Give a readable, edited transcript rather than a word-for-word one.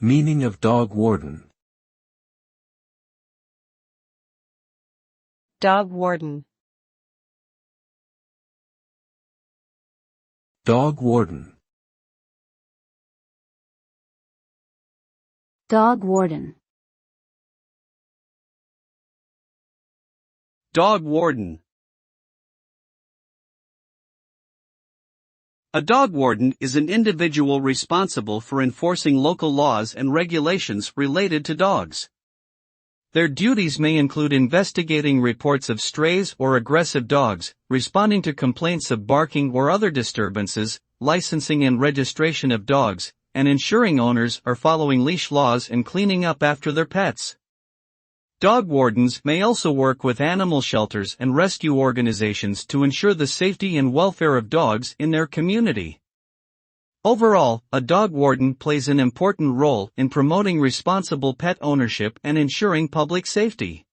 Meaning of dog warden. Dog warden. Dog warden. Dog warden. Dog warden. A dog warden is an individual responsible for enforcing local laws and regulations related to dogs. Their duties may include investigating reports of strays or aggressive dogs, responding to complaints of barking or other disturbances, licensing and registration of dogs, and ensuring owners are following leash laws and cleaning up after their pets. Dog wardens may also work with animal shelters and rescue organizations to ensure the safety and welfare of dogs in their community. Overall, a dog warden plays an important role in promoting responsible pet ownership and ensuring public safety.